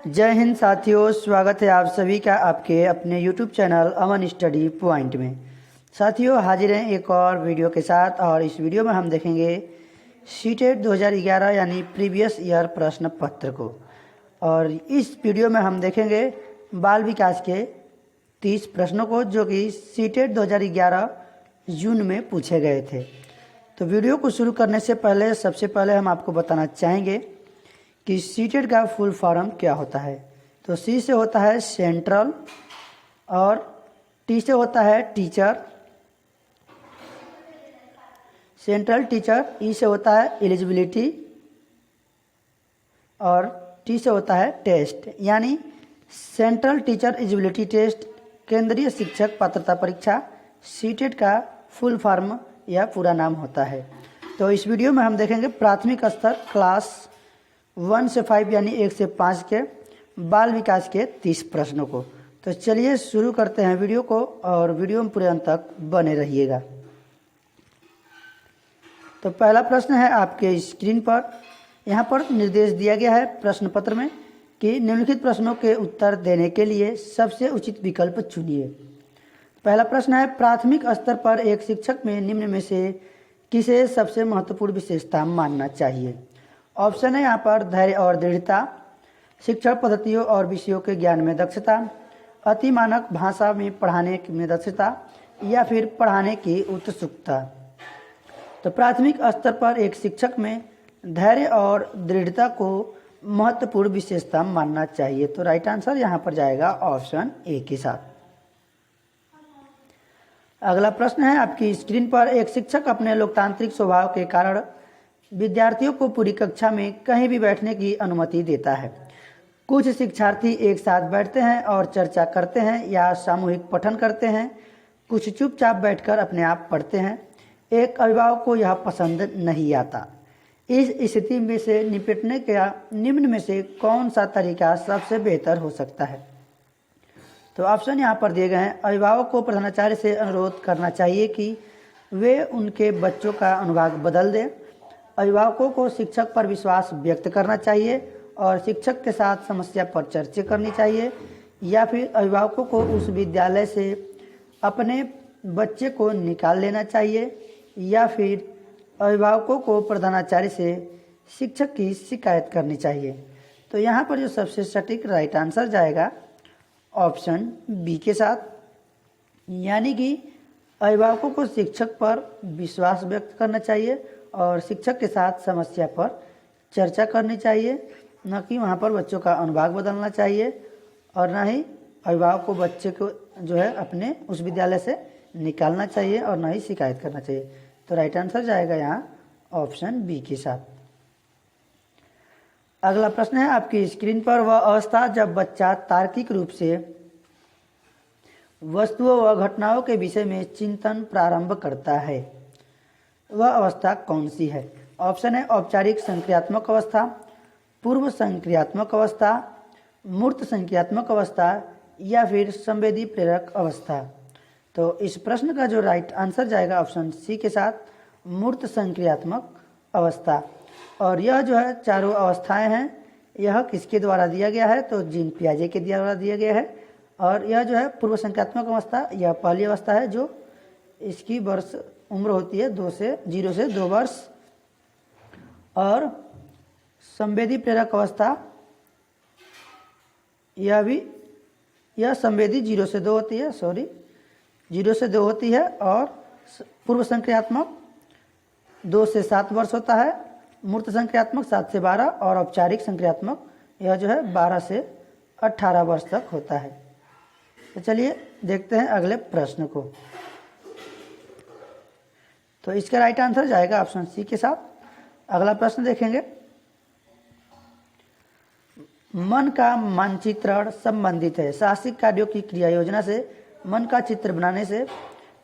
जय हिंद साथियों, स्वागत है आप सभी का आपके अपने YouTube चैनल अमन स्टडी पॉइंट में। साथियों हाजिर हैं एक और वीडियो के साथ और इस वीडियो में हम देखेंगे सीटेट 2011 यानी प्रीवियस ईयर प्रश्न पत्र को। और इस वीडियो में हम देखेंगे बाल विकास के 30 प्रश्नों को जो कि सीटेट 2011 जून में पूछे गए थे। तो वीडियो को शुरू करने से पहले सबसे पहले हम आपको बताना चाहेंगे कि सीटेट का फुल फॉर्म क्या होता है। तो सी से होता है सेंट्रल, और टी से होता है टीचर, सेंट्रल टीचर। ई से होता है एलिजिबिलिटी, और टी से होता है टेस्ट यानी सेंट्रल टीचर एलिजिबिलिटी टेस्ट, केंद्रीय शिक्षक पात्रता परीक्षा सीटेट का फुल फॉर्म या पूरा नाम होता है। तो इस वीडियो में हम देखेंगे प्राथमिक स्तर क्लास 1 से 5 यानी 1 से 5 के बाल विकास के 30 प्रश्नों को। तो चलिए शुरू करते हैं वीडियो को, और वीडियो में पूरे अंत तक बने रहिएगा। तो पहला प्रश्न है आपके स्क्रीन पर। यहाँ पर निर्देश दिया गया है प्रश्न पत्र में कि निम्नलिखित प्रश्नों के उत्तर देने के लिए सबसे उचित विकल्प चुनिए। पहला प्रश्न है प्राथमिक स्तर पर एक शिक्षक में निम्न में से किसे सबसे महत्वपूर्ण विशेषता मानना चाहिए। ऑप्शन है यहाँ पर धैर्य और दृढ़ता, शिक्षण पद्धतियों और विषयों के ज्ञान में दक्षता, अति मानक भाषा में पढ़ाने में दक्षता, या फिर पढ़ाने की उत्सुकता। तो प्राथमिक स्तर पर एक शिक्षक में धैर्य और दृढ़ता को महत्वपूर्ण विशेषता मानना चाहिए। तो राइट आंसर यहाँ पर जाएगा ऑप्शन ए के साथ। अगला प्रश्न है आपकी स्क्रीन पर। एक शिक्षक अपने लोकतांत्रिक स्वभाव के कारण विद्यार्थियों को पूरी कक्षा में कहीं भी बैठने की अनुमति देता है। कुछ शिक्षार्थी एक साथ बैठते हैं और चर्चा करते हैं या सामूहिक पठन करते हैं, कुछ चुपचाप बैठकर अपने आप पढ़ते हैं। एक अभिभावक को यह पसंद नहीं आता। इस स्थिति में से निपटने का निम्न में से कौन सा तरीका सबसे बेहतर हो सकता है। तो ऑप्शन यहाँ पर दिए गए हैं। अभिभावक को प्रधानाचार्य से अनुरोध करना चाहिए कि वे उनके बच्चों का अनुभाग बदल दें। अभिभावकों को शिक्षक पर विश्वास व्यक्त करना चाहिए और शिक्षक के साथ समस्या पर चर्चा करनी चाहिए, या फिर अभिभावकों को उस विद्यालय से अपने बच्चे को निकाल लेना चाहिए, या फिर अभिभावकों को प्रधानाचार्य से शिक्षक की शिकायत करनी चाहिए। तो यहाँ पर जो सबसे सटीक राइट आंसर जाएगा ऑप्शन बी के साथ, यानी कि अभिभावकों को शिक्षक पर विश्वास व्यक्त करना चाहिए और शिक्षक के साथ समस्या पर चर्चा करनी चाहिए, न कि वहाँ पर बच्चों का अनुभाग बदलना चाहिए, और न ही अभिभावक को बच्चे को जो है अपने उस विद्यालय से निकालना चाहिए और न ही शिकायत करना चाहिए। तो राइट आंसर जाएगा यहाँ ऑप्शन बी के साथ। अगला प्रश्न है आपकी स्क्रीन पर। वह अवस्था जब बच्चा तार्किक रूप से वस्तुओं व घटनाओं के विषय में चिंतन प्रारंभ करता है, वह अवस्था कौन सी है। ऑप्शन है औपचारिक संक्रियात्मक अवस्था, पूर्व संक्रियात्मक अवस्था, मूर्त संक्रियात्मक अवस्था, या फिर संवेदी प्रेरक अवस्था। तो इस प्रश्न का जो राइट आंसर जाएगा ऑप्शन सी के साथ, मूर्त संक्रियात्मक अवस्था। और यह जो है चारों अवस्थाएं हैं, यह किसके द्वारा दिया गया है, तो जीन पियाजे के द्वारा दिया गया है। और यह जो है पूर्व संक्रियात्मक अवस्था, यह पहली अवस्था है जो इसकी वर्ष उम्र होती है 0 से 2 वर्ष। और संवेदी प्रेरक अवस्था यह संवेदी 0 से 2 होती है, 0 से 2 होती है। और पूर्व संक्रियात्मक 2 से 7 वर्ष होता है, मूर्त संक्रियात्मक 7 से 12, और औपचारिक संक्रियात्मक यह जो है 12 से 18 वर्ष तक होता है। तो चलिए देखते हैं अगले प्रश्न को। तो इसका राइट आंसर जाएगा ऑप्शन सी के साथ। अगला प्रश्न देखेंगे। मन का मानचित्रण संबंधित है साहसिक कार्यों की क्रिया योजना से, मन का चित्र बनाने से,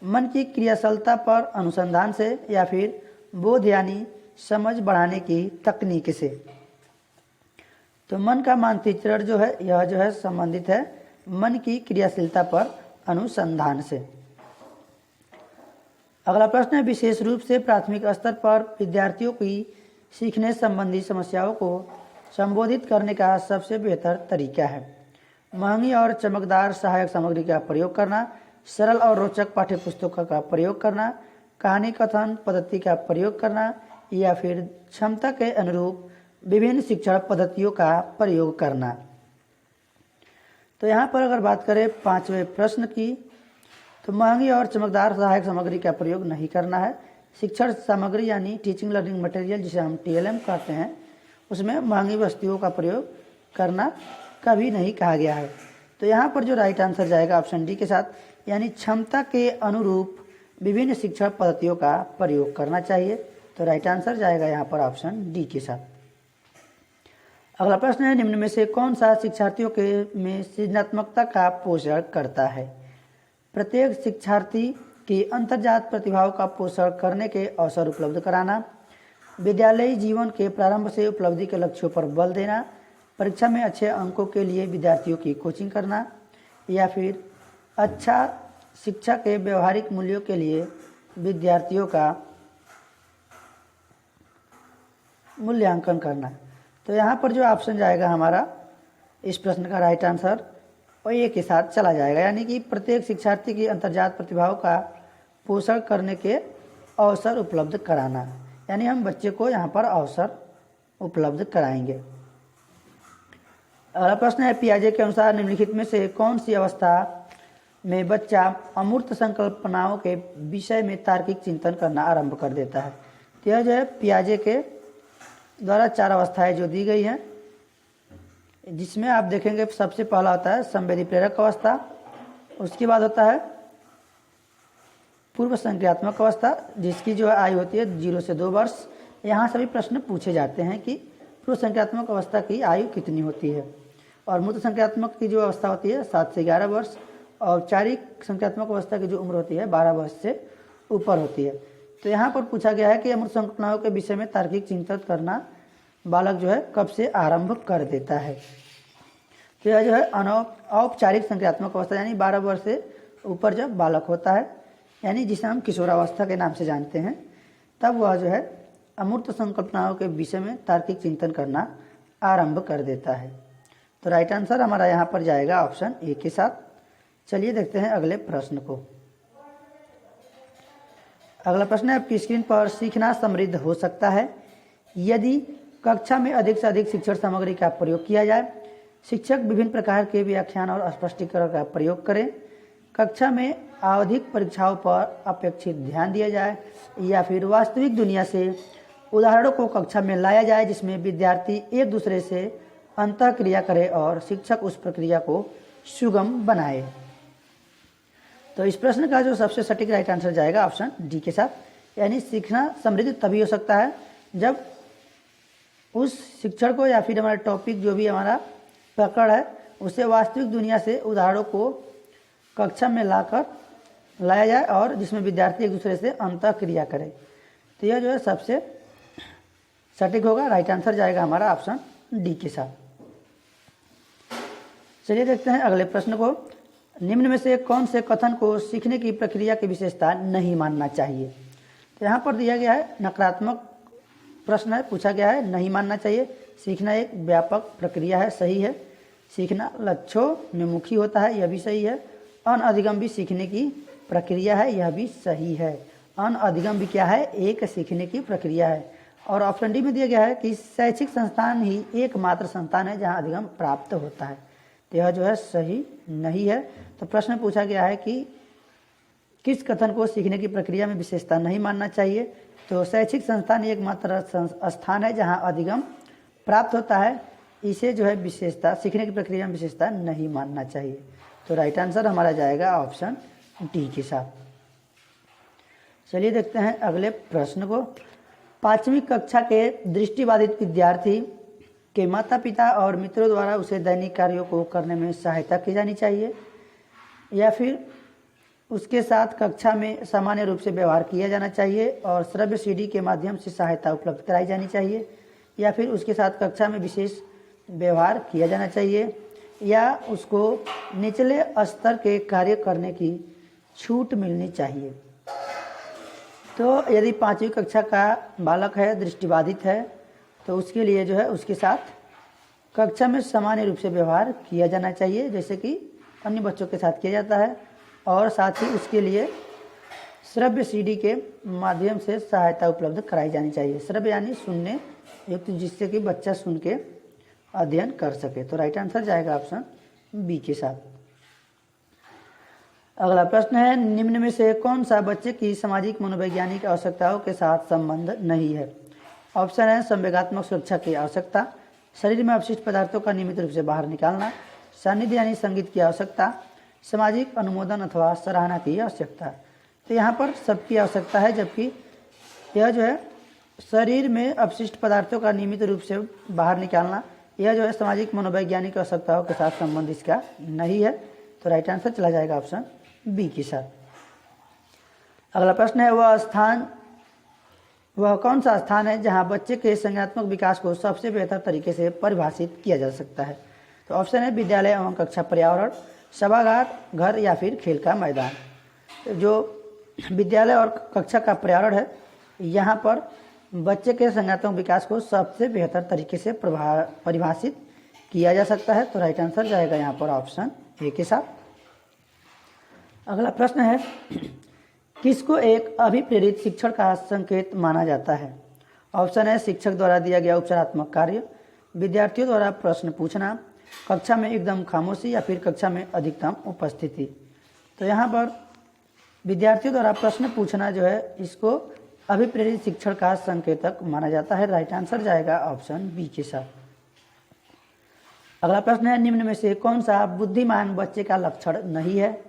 मन की क्रियाशीलता पर अनुसंधान से, या फिर बोध यानी समझ बढ़ाने की तकनीक से। तो मन का मानचित्रण जो है यह जो है संबंधित है मन की क्रियाशीलता पर अनुसंधान से। अगला प्रश्न है विशेष रूप से प्राथमिक स्तर पर विद्यार्थियों की सीखने संबंधी समस्याओं को संबोधित करने का सबसे बेहतर तरीका है। महंगी और चमकदार सहायक सामग्री का प्रयोग करना, सरल और रोचक पाठ्य पुस्तकों का प्रयोग करना, कहानी कथन पद्धति का प्रयोग करना, या फिर क्षमता के अनुरूप विभिन्न शिक्षण पद्धतियों का प्रयोग करना। तो यहाँ पर अगर बात करें 5वें प्रश्न की, तो महंगी और चमकदार सहायक सामग्री का प्रयोग नहीं करना है। शिक्षण सामग्री यानी टीचिंग लर्निंग मटेरियल जिसे हम TLM कहते हैं, उसमें महंगी वस्तुओं का प्रयोग करना कभी नहीं कहा गया है। तो यहाँ पर जो राइट आंसर जाएगा ऑप्शन डी के साथ, यानी क्षमता के अनुरूप विभिन्न शिक्षण पद्धतियों का प्रयोग करना चाहिए। तो राइट आंसर जाएगा यहाँ पर ऑप्शन डी के साथ। अगला प्रश्न है, निम्न में से कौन सा शिक्षार्थियों के में सृजनात्मकता का पोषण करता है? प्रत्येक शिक्षार्थी की अंतर्जात प्रतिभाओं का पोषण करने के अवसर उपलब्ध कराना, विद्यालयी जीवन के प्रारंभ से उपलब्धि के लक्ष्यों पर बल देना, परीक्षा में अच्छे अंकों के लिए विद्यार्थियों की कोचिंग करना, या फिर अच्छा शिक्षा के व्यवहारिक मूल्यों के लिए विद्यार्थियों का मूल्यांकन करना। तो यहाँ पर जो ऑप्शन जाएगा हमारा इस प्रश्न का राइट आंसर और ए के साथ चला जाएगा, यानी कि प्रत्येक शिक्षार्थी की अंतर्जात प्रतिभाओं का पोषण करने के अवसर उपलब्ध कराना, यानी हम बच्चे को यहाँ पर अवसर उपलब्ध कराएंगे। अगला प्रश्न है, पियाजे के अनुसार निम्नलिखित में से कौन सी अवस्था में बच्चा अमूर्त संकल्पनाओं के विषय में तार्किक चिंतन करना आरंभ कर देता है? तो यह जो है पियाजे के द्वारा 4 अवस्थाएं जो दी गई हैं, जिसमें आप देखेंगे सबसे पहला होता है संवेदी प्रेरक अवस्था, उसके बाद होता है पूर्व संक्रियात्मक अवस्था, जिसकी जो आयु होती है 0 से 2 वर्ष। यहाँ सभी प्रश्न पूछे जाते हैं कि पूर्व संक्रियात्मक अवस्था की आयु कितनी होती है, और मूर्त संक्रियात्मक की जो अवस्था होती है 7 से 11 वर्ष, और औपचारिक संक्रियात्मक अवस्था की जो उम्र होती है 12 वर्ष से ऊपर होती है। तो यहाँ पर पूछा गया है कि अमूर्त संकल्पनाओं के विषय में तार्किक चिंतन करना बालक जो है कब से आरंभ कर देता है? तो यह जो है औपचारिक संक्रियात्मक अवस्था, यानी 12 वर्ष से ऊपर जब बालक होता है, यानी जिसे हम किशोरावस्था के नाम से जानते हैं, तब वह जो है अमूर्त संकल्पनाओं के विषय में तार्किक चिंतन करना आरंभ कर देता है। तो राइट आंसर हमारा यहाँ पर जाएगा ऑप्शन ए के साथ। चलिए देखते हैं अगले प्रश्न को। अगला प्रश्न है, आपकी स्क्रीन पर सीखना समृद्ध हो सकता है यदि कक्षा में अधिक से अधिक शिक्षण सामग्री का प्रयोग किया जाए, शिक्षक विभिन्न प्रकार के व्याख्यान और स्पष्टीकरण का प्रयोग करें, कक्षा में आवधिक परीक्षाओं पर अपेक्षित ध्यान दिया जाए, या फिर वास्तविक दुनिया से उदाहरणों को कक्षा में लाया जाए जिसमें विद्यार्थी एक दूसरे से अंतःक्रिया करे और शिक्षक उस प्रक्रिया को सुगम बनाए। तो इस प्रश्न का जो सबसे सटीक राइट आंसर जाएगा ऑप्शन डी के साथ, यानी सीखना समृद्ध तभी हो सकता है जब उस शिक्षण को या फिर हमारा टॉपिक जो भी हमारा पकड़ है उसे वास्तविक दुनिया से उदाहरणों को कक्षा में लाया जाए और जिसमें विद्यार्थी एक दूसरे से अंतःक्रिया करे। तो यह जो है सबसे सटीक होगा, राइट आंसर जाएगा हमारा ऑप्शन डी के साथ। चलिए देखते हैं अगले प्रश्न को। निम्न में से कौन से कथन को सीखने की प्रक्रिया की विशेषता नहीं मानना चाहिए? तो यहाँ पर दिया गया है नकारात्मक प्रश्न है, पूछा गया है नहीं मानना चाहिए। सीखना एक व्यापक प्रक्रिया है, सही है। सीखना लक्ष्योन्मुखी होता है, यह भी सही है। अनअधिगम भी सीखने की प्रक्रिया है, यह भी सही है। अनअधिगम भी क्या है? एक सीखने की प्रक्रिया है। और ऑप्शन डी में दिया गया है कि शैक्षिक संस्थान ही एकमात्र संस्थान है जहाँ अधिगम प्राप्त होता है। तो यह जो है सही नहीं है। तो प्रश्न पूछा गया है कि किस कथन को सीखने की प्रक्रिया में विशेषता नहीं मानना चाहिए? तो शैक्षिक संस्थान एकमात्र स्थान है जहाँ अधिगम प्राप्त होता है, इसे जो है विशेषता सीखने की प्रक्रिया में विशेषता नहीं मानना चाहिए। तो राइट आंसर हमारा जाएगा ऑप्शन डी के साथ। चलिए देखते हैं अगले प्रश्न को। 5वीं कक्षा के दृष्टिबाधित विद्यार्थी के माता पिता और मित्रों द्वारा उसे दैनिक कार्यों को करने में सहायता की जानी चाहिए, या फिर उसके साथ कक्षा में सामान्य रूप से व्यवहार किया जाना चाहिए और श्रव्य सीडी के माध्यम से सहायता उपलब्ध कराई जानी चाहिए, या फिर उसके साथ कक्षा में विशेष व्यवहार किया जाना चाहिए, या उसको निचले स्तर के कार्य करने की छूट मिलनी चाहिए। तो यदि 5वीं कक्षा का बालक है, दृष्टिबाधित है, तो उसके लिए जो है उसके साथ कक्षा में सामान्य रूप से व्यवहार किया जाना चाहिए, जैसे कि अन्य बच्चों के साथ किया जाता है, और साथ ही उसके लिए श्रव्य सीडी के माध्यम से सहायता उपलब्ध कराई जानी चाहिए। श्रव्य यानी सुनने युक्त, जिससे कि बच्चा सुन के अध्ययन कर सके। तो राइट आंसर जाएगा ऑप्शन बी के साथ। अगला प्रश्न है, निम्न में से कौन सा बच्चे की सामाजिक मनोवैज्ञानिक आवश्यकताओं के साथ संबंध नहीं है? ऑप्शन है संवेगात्मक सुरक्षा की आवश्यकता, शरीर में अपशिष्ट पदार्थों का नियमित रूप से बाहर निकालना, सानिध्य यानी संगीत की आवश्यकता, सामाजिक अनुमोदन अथवा सराहना की आवश्यकता। तो यहाँ पर सबकी आवश्यकता है, जबकि यह जो है शरीर में अपशिष्ट पदार्थों का नियमित रूप से बाहर निकालना, यह जो है सामाजिक मनोवैज्ञानिक आवश्यकताओं के साथ संबंध इसका नहीं है। तो राइट आंसर चला जाएगा ऑप्शन बी के साथ। अगला प्रश्न है, वह कौन सा स्थान है जहां बच्चे के संज्ञानात्मक विकास को सबसे बेहतर तरीके से परिभाषित किया जा सकता है? तो ऑप्शन है विद्यालय एवं कक्षा पर्यावरण, सभागार, घर या फिर खेल का मैदान। तो जो विद्यालय और कक्षा का पर्यावरण है, यहाँ पर बच्चे के संज्ञानात्मक विकास को सबसे बेहतर तरीके से परिभाषित किया जा सकता है। तो राइट आंसर जाएगा यहाँ पर ऑप्शन ए के साथ। अगला प्रश्न है, किसको एक अभिप्रेरित शिक्षण का संकेत माना जाता है? ऑप्शन है शिक्षक द्वारा दिया गया उपचारात्मक कार्य, विद्यार्थियों द्वारा प्रश्न पूछना, कक्षा में एकदम खामोशी या फिर कक्षा में अधिकतम उपस्थिति। तो यहाँ पर विद्यार्थियों द्वारा प्रश्न पूछना जो है, इसको अभिप्रेरित शिक्षण का संकेतक माना जाता है। राइट आंसर जाएगा ऑप्शन बी के साथ। अगला प्रश्न है, निम्न में से कौन सा बुद्धिमान बच्चे का लक्षण नहीं है?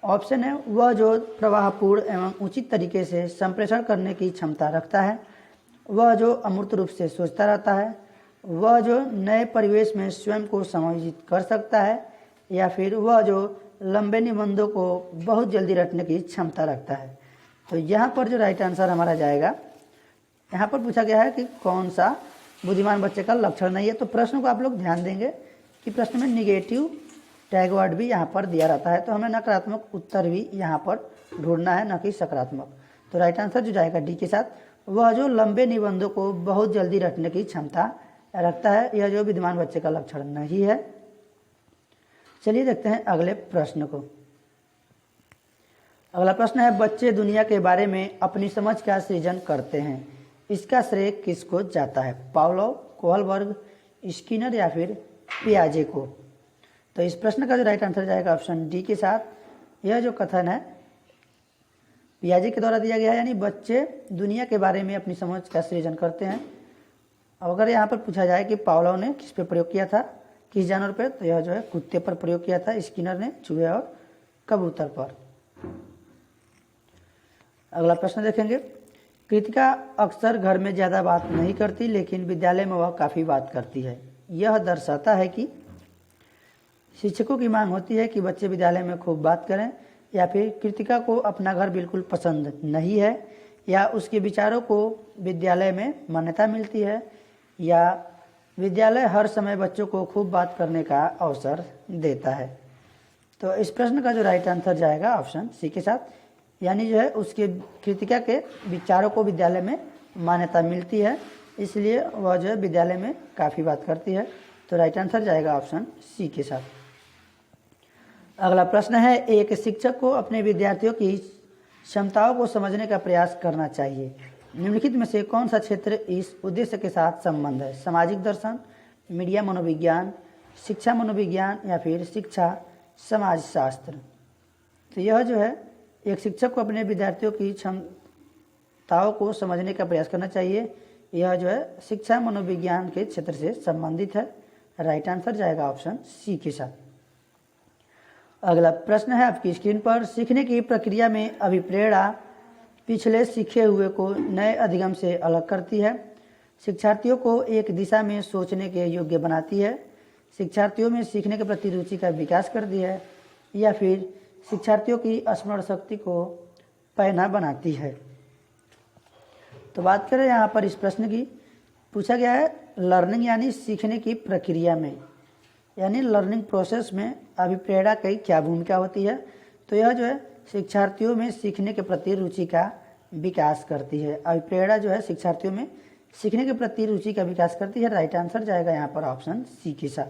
ऑप्शन है वह जो प्रवाहपूर्ण एवं उचित तरीके से संप्रेषण करने की क्षमता रखता है, वह जो अमूर्त रूप से सोचता रहता है, वह जो नए परिवेश में स्वयं को समायोजित कर सकता है, या फिर वह जो लंबे निबंधों को बहुत जल्दी रटने की क्षमता रखता है। तो यहाँ पर जो राइट आंसर हमारा जाएगा, यहाँ पर पूछा गया है कि कौन सा बुद्धिमान बच्चे का लक्षण नहीं है। तो प्रश्न को आप लोग ध्यान देंगे कि प्रश्न में निगेटिव टैग वर्ड भी यहाँ पर दिया रहता है, तो हमें नकारात्मक उत्तर भी यहाँ पर ढूंढना है, न कि सकारात्मक। तो राइट आंसर जो जाएगा डी के साथ, वह जो लंबे निबंधों को बहुत जल्दी रटने की क्षमता रखता है, यह जो विद्वान बच्चे का लक्षण नहीं है। चलिए देखते हैं अगले प्रश्न को। अगला प्रश्न है, बच्चे दुनिया के बारे में अपनी समझ का सृजन करते हैं, इसका श्रेय किसको जाता है? पावलोव, कोहलबर्ग, स्किनर या फिर पियाजे को? तो इस प्रश्न का जो राइट आंसर जाएगा ऑप्शन डी के साथ। यह जो कथन है पियाजे के द्वारा दिया गया है, यानी बच्चे दुनिया के बारे में अपनी समझ का सृजन करते हैं। अब अगर यहाँ पर पूछा जाए कि पावलोव ने किस पे प्रयोग किया था, किस जानवर पर, तो यह जो है कुत्ते पर प्रयोग किया था, स्किनर ने चूहे और कबूतर पर। अगला प्रश्न देखेंगे, कृतिका अक्सर घर में ज़्यादा बात नहीं करती, लेकिन विद्यालय में वह काफ़ी बात करती है। यह दर्शाता है कि शिक्षकों की मांग होती है कि बच्चे विद्यालय में खूब बात करें, या फिर कृतिका को अपना घर बिल्कुल पसंद नहीं है, या उसके विचारों को विद्यालय में मान्यता मिलती है, या विद्यालय हर समय बच्चों को खूब बात करने का अवसर देता है। तो इस प्रश्न का जो राइट आंसर जाएगा ऑप्शन सी के साथ, यानी जो है उसके कृतिका के विचारों को विद्यालय में मान्यता मिलती है, इसलिए वह जो है विद्यालय में काफ़ी बात करती है। तो राइट आंसर जाएगा ऑप्शन सी के साथ। अगला प्रश्न है, एक शिक्षक को अपने विद्यार्थियों की क्षमताओं को समझने का प्रयास करना चाहिए, निम्नलिखित में से कौन सा क्षेत्र इस उद्देश्य के साथ संबंध है? सामाजिक दर्शन, मीडिया मनोविज्ञान, शिक्षा मनोविज्ञान या फिर शिक्षा समाजशास्त्र? तो यह जो है एक शिक्षक को अपने विद्यार्थियों की क्षमताओं को समझने का प्रयास करना चाहिए, यह जो है शिक्षा मनोविज्ञान के क्षेत्र से संबंधित है। राइट आंसर जाएगा ऑप्शन सी के साथ। अगला प्रश्न है आपकी स्क्रीन पर, सीखने की प्रक्रिया में अभिप्रेरणा पिछले सीखे हुए को नए अधिगम से अलग करती है, शिक्षार्थियों को एक दिशा में सोचने के योग्य बनाती है, शिक्षार्थियों में सीखने के प्रति रुचि का विकास करती है, या फिर शिक्षार्थियों की स्मरण शक्ति को पैना बनाती है? तो बात करें यहाँ पर इस प्रश्न की, पूछा गया है लर्निंग यानी सीखने की प्रक्रिया में, यानी लर्निंग प्रोसेस में अभिप्रेरणा की क्या भूमिका होती है? तो यह जो है शिक्षार्थियों में सीखने के प्रति रुचि का विकास करती है। अभिप्रेरणा जो है शिक्षार्थियों में सीखने के प्रति रुचि का विकास करती है। राइट आंसर जाएगा यहाँ पर ऑप्शन सी के साथ।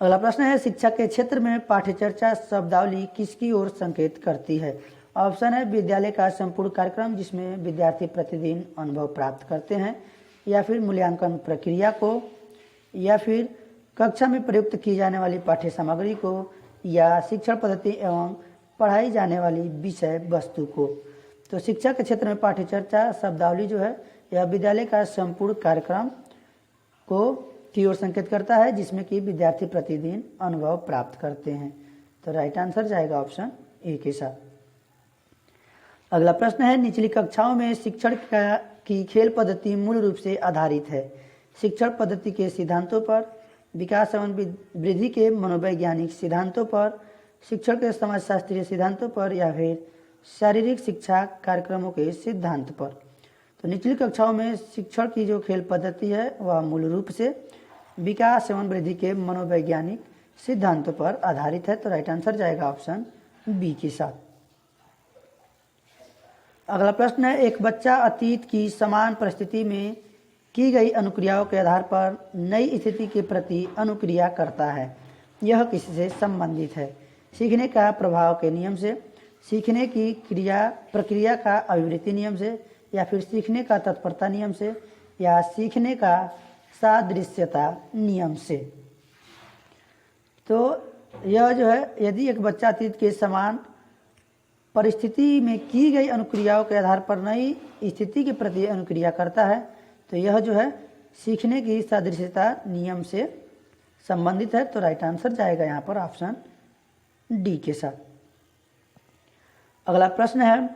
अगला प्रश्न है, शिक्षा के क्षेत्र में पाठ्यचर्चा शब्दावली किसकी ओर संकेत करती है? ऑप्शन है विद्यालय का संपूर्ण कार्यक्रम जिसमें विद्यार्थी प्रतिदिन अनुभव प्राप्त करते हैं, या फिर मूल्यांकन प्रक्रिया को, या फिर कक्षा में प्रयुक्त की जाने वाली पाठ्य सामग्री को, या शिक्षण पद्धति एवं पढ़ाई जाने वाली विषय वस्तु को। तो शिक्षा के क्षेत्र में पाठ्यचर्चा शब्दावली जो है यह विद्यालय का संपूर्ण कार्यक्रम को की ओर संकेत करता है जिसमें कि विद्यार्थी प्रतिदिन अनुभव प्राप्त करते हैं। तो राइट आंसर जाएगा ऑप्शन ए के साथ। अगला प्रश्न है, निचली कक्षाओं में शिक्षण की खेल पद्धति मूल रूप से आधारित है। शिक्षण पद्धति के सिद्धांतों पर, विकास एवं वृद्धि के मनोवैज्ञानिक सिद्धांतों पर, शिक्षण के समाजशास्त्रीय सिद्धांतों पर, या फिर शारीरिक शिक्षा कार्यक्रमों के सिद्धांत पर। तो निचली कक्षाओं में शिक्षण की जो खेल पद्धति है वह मूल रूप से विकास एवं वृद्धि के मनोवैज्ञानिक सिद्धांतों पर आधारित है। तो राइट आंसर जाएगा ऑप्शन बी के साथ। अगला प्रश्न है, एक बच्चा अतीत की समान परिस्थिति में की गई अनुक्रियाओं के आधार पर नई स्थिति के प्रति अनुक्रिया करता है। यह किससे संबंधित है? सीखने का प्रभाव के नियम से, सीखने की प्रक्रिया का अभिवृत्ति नियम से, या फिर सीखने का तत्परता नियम से, या सीखने का सादृश्यता नियम से। तो यह जो है, यदि एक बच्चा अतीत के समान परिस्थिति में की गई अनुक्रियाओं के आधार पर नई स्थिति के प्रति अनुक्रिया करता है तो यह जो है सीखने की सादृश्यता नियम से संबंधित है। तो राइट आंसर जाएगा यहाँ पर ऑप्शन डी के साथ। अगला प्रश्न है,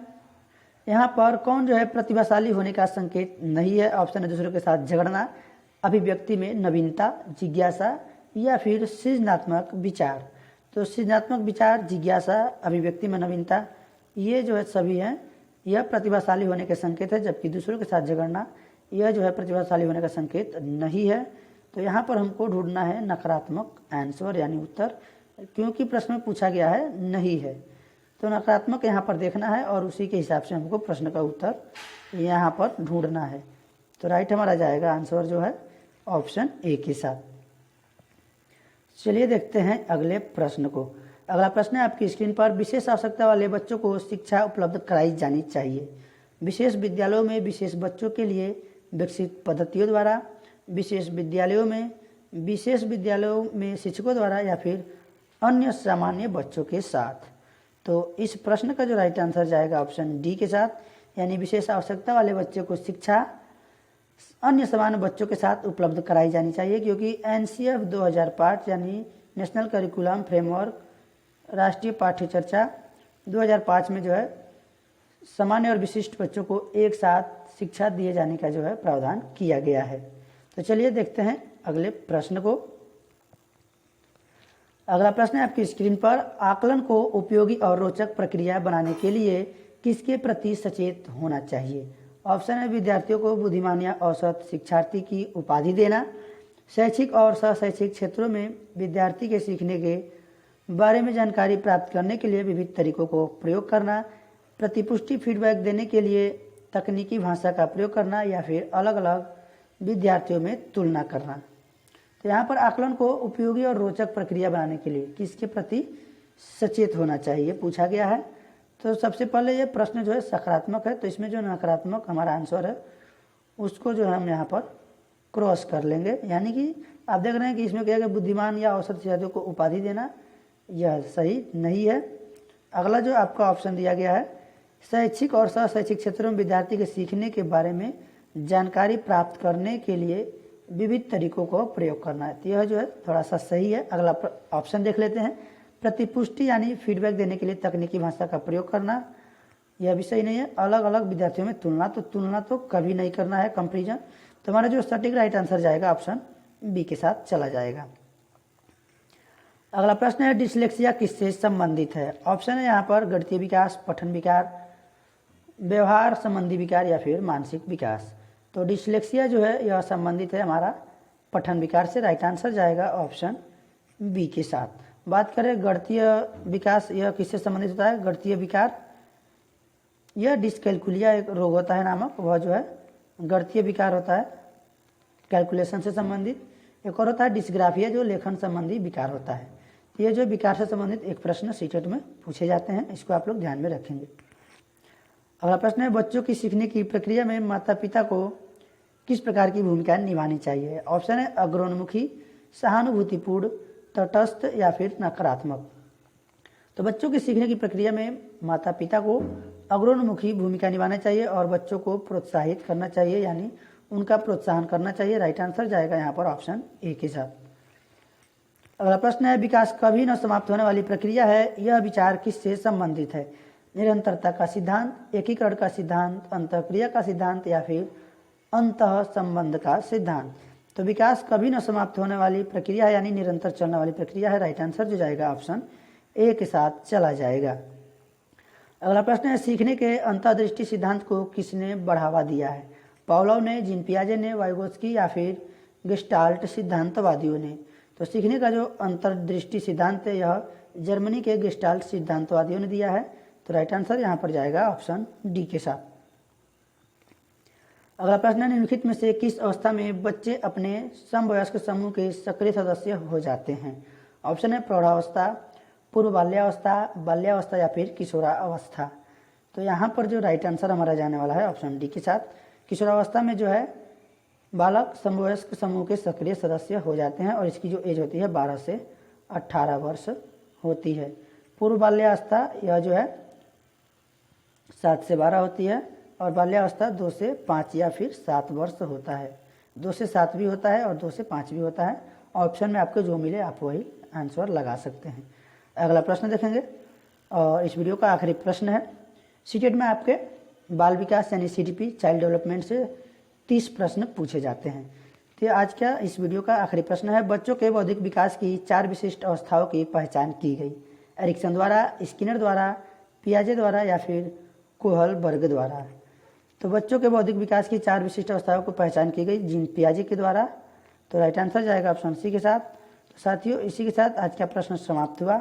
यहाँ पर कौन जो है प्रतिभाशाली होने का संकेत नहीं है? ऑप्शन है दूसरों के साथ झगड़ना, अभिव्यक्ति में नवीनता, जिज्ञासा, या फिर सृजनात्मक विचार। तो सृजनात्मक विचार, जिज्ञासा, अभिव्यक्ति में नवीनता, ये जो है सभी हैं यह प्रतिभाशाली होने के संकेत है, जबकि दूसरों के साथ झगड़ना यह जो है प्रतिभाशाली होने का संकेत नहीं है। तो यहाँ पर हमको ढूंढना है नकारात्मक आंसर यानी उत्तर, क्योंकि प्रश्न में पूछा गया है नहीं है। तो नकारात्मक यहाँ पर देखना है और उसी के हिसाब से हमको प्रश्न का उत्तर यहाँ पर ढूंढना है। तो राइट हमारा जाएगा आंसर जो है ऑप्शन ए के साथ। चलिए देखते हैं अगले प्रश्न को। अगला प्रश्न है आपकी स्क्रीन पर, विशेष आवश्यकता वाले बच्चों को शिक्षा उपलब्ध कराई जानी चाहिए। विशेष विद्यालयों में विशेष बच्चों के लिए विकसित पद्धतियों द्वारा, विशेष विद्यालयों में शिक्षकों द्वारा, या फिर अन्य सामान्य बच्चों के साथ। तो इस प्रश्न का जो राइट आंसर जाएगा ऑप्शन डी के साथ, यानी विशेष आवश्यकता वाले बच्चों को शिक्षा अन्य सामान्य बच्चों के साथ उपलब्ध कराई जानी चाहिए, क्योंकि एनसीएफ 2005 यानी नेशनल करिकुलम फ्रेमवर्क राष्ट्रीय पाठ्यचर्चा 2005 में जो है सामान्य और विशिष्ट बच्चों को एक साथ शिक्षा दिए जाने का जो है प्रावधान किया गया है। तो चलिए देखते हैं अगले प्रश्न को। अगला प्रश्न है आपकी स्क्रीन पर, आकलन को उपयोगी और रोचक प्रक्रिया बनाने के लिए किसके प्रति सचेत होना चाहिए? ऑप्शन है विद्यार्थियों को बुद्धिमान या औसत शिक्षार्थी की उपाधि देना, शैक्षिक और सशैक्षिक क्षेत्रों में विद्यार्थी के सीखने के बारे में जानकारी प्राप्त करने के लिए विविध तरीकों को प्रयोग करना, प्रतिपुष्टि फीडबैक देने के लिए तकनीकी भाषा का प्रयोग करना, या फिर अलग अलग विद्यार्थियों में तुलना करना। तो यहाँ पर आकलन को उपयोगी और रोचक प्रक्रिया बनाने के लिए किसके प्रति सचेत होना चाहिए पूछा गया है। तो सबसे पहले ये प्रश्न जो है सकारात्मक है, तो इसमें जो नकारात्मक हमारा आंसर है उसको जो है हम यहाँ पर क्रॉस कर लेंगे। यानी कि आप देख रहे हैं कि इसमें क्या है, बुद्धिमान या औसत शिक्षार्थियों को उपाधि देना, यह सही नहीं है। अगला जो आपका ऑप्शन दिया गया है, शैक्षिक और सशैक्षिक क्षेत्रों में विद्यार्थी के सीखने के बारे में जानकारी प्राप्त करने के लिए विविध तरीकों को प्रयोग करना है, तो यह जो है थोड़ा सा सही है। अगला ऑप्शन देख लेते हैं, प्रतिपुष्टि यानी फीडबैक देने के लिए तकनीकी भाषा का प्रयोग करना, यह भी सही नहीं है। अलग अलग विद्यार्थियों में तुलना तो कभी नहीं करना है, कंपेरिजन। तो हमारा जो सटीक राइट आंसर जाएगा ऑप्शन बी के साथ चला जाएगा। अगला प्रश्न है, डिसलेक्सिया किससे संबंधित है? ऑप्शन है यहाँ पर गणितीय विकास, पठन विकार, व्यवहार संबंधी विकार, या फिर मानसिक विकास। तो डिसलेक्सिया जो है यह संबंधित है हमारा पठन विकार से। राइट आंसर जाएगा ऑप्शन बी के साथ। बात करें गणितीय विकास, यह किससे संबंधित होता है? गणितीय विकार यह डिस्कैलकुलिया एक रोग होता है नामक, वह जो है गणितीय विकार होता है कैलकुलेशन से संबंधित, एक और होता है डिस्ग्राफिया जो लेखन संबंधी विकार होता है। ये जो विकार से संबंधित एक प्रश्न सीटेट में पूछे जाते हैं, इसको आप लोग ध्यान में रखेंगे। अगला प्रश्न है बच्चों की सीखने की प्रक्रिया में माता पिता को किस प्रकार की भूमिका निभानी चाहिए। ऑप्शन है अग्रोन्मुखी, सहानुभूतिपूर्ण, तटस्थ या फिर नकारात्मक। तो बच्चों की सीखने की प्रक्रिया में माता पिता को अग्रोन्मुखी भूमिका निभाना चाहिए और बच्चों को प्रोत्साहित करना चाहिए, यानी उनका प्रोत्साहन करना चाहिए। राइट आंसर जाएगा यहाँ पर ऑप्शन ए के साथ। अगला प्रश्न है विकास कभी न समाप्त होने वाली प्रक्रिया है, यह विचार किससे संबंधित है। निरंतरता का सिद्धांत, एकीकरण का सिद्धांत, अंतःक्रिया का सिद्धांत या फिर अंतः संबंध का सिद्धांत। तो विकास कभी न समाप्त होने वाली प्रक्रिया है, यानी निरंतर चलने वाली प्रक्रिया है। राइट आंसर जो जाएगा ऑप्शन ए के साथ चला जाएगा। अगला प्रश्न है सीखने के अंतर्दृष्टि सिद्धांत को किसने बढ़ावा दिया है। पावलोव ने, जीन पियाजे ने, वाइगोत्स्की या फिर गेस्टाल्ट सिद्धांतवादियों ने। तो सीखने का जो अंतर्दृष्टि सिद्धांत है यह जर्मनी के गेस्टाल्ट सिद्धांतवादियों ने दिया है। तो राइट आंसर यहाँ पर जाएगा ऑप्शन डी के साथ। अगला प्रश्न है निम्नलिखित में से किस अवस्था में बच्चे अपने समवयस्क समूह के सक्रिय सदस्य हो जाते हैं। ऑप्शन है प्रौढ़ावस्था, पूर्व बाल्यावस्था, बाल्यावस्था या फिर किशोरावस्था। तो यहाँ पर जो राइट आंसर हमारा जाने वाला है ऑप्शन डी के साथ। किशोरावस्था में जो है बालक समवयस्क समूह के सक्रिय सदस्य हो जाते हैं और इसकी जो एज होती है 12 से 18 वर्ष होती है। पूर्व बाल्यावस्था यह जो है 7 से 12 होती है और बाल्यावस्था 2 से 5 या फिर 7 वर्ष होता है। 2 से 7 भी होता है और 2 से 5 भी होता है। ऑप्शन में आपको जो मिले आप वही आंसर लगा सकते हैं। अगला प्रश्न देखेंगे और इस वीडियो का आखिरी प्रश्न है। सीटेट में आपके बाल विकास यानी सीडीपी चाइल्ड डेवलपमेंट से 30 प्रश्न पूछे जाते हैं। तो आज का इस वीडियो का आखिरी प्रश्न है बच्चों के बौद्धिक विकास की 4 विशिष्ट अवस्थाओं की पहचान की गई। एरिक्सन द्वारा, स्किनर द्वारा, पियाजे द्वारा या फिर कोहलबर्ग द्वारा। तो बच्चों के बौद्धिक विकास की 4 विशिष्ट अवस्थाओं को पहचान की गई जीन पियाजे के द्वारा। तो राइट आंसर जाएगा ऑप्शन सी के साथ। तो साथियों इसी के साथ आज का प्रश्न समाप्त हुआ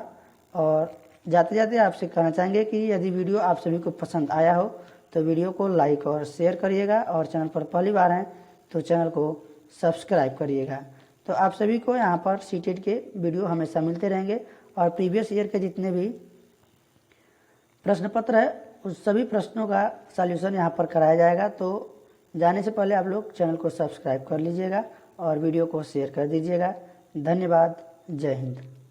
और जाते जाते आपसे कहना चाहेंगे कि यदि वीडियो आप सभी को पसंद आया हो तो वीडियो को लाइक और शेयर करिएगा और चैनल पर पहली बार हैं तो चैनल को सब्सक्राइब करिएगा। तो आप सभी को यहाँ पर सीटेट के वीडियो हमेशा मिलते रहेंगे और प्रीवियस ईयर के जितने भी प्रश्न पत्र है उस सभी प्रश्नों का सॉल्यूशन यहाँ पर कराया जाएगा। तो जाने से पहले आप लोग चैनल को सब्सक्राइब कर लीजिएगा और वीडियो को शेयर कर दीजिएगा। धन्यवाद। जय हिंद।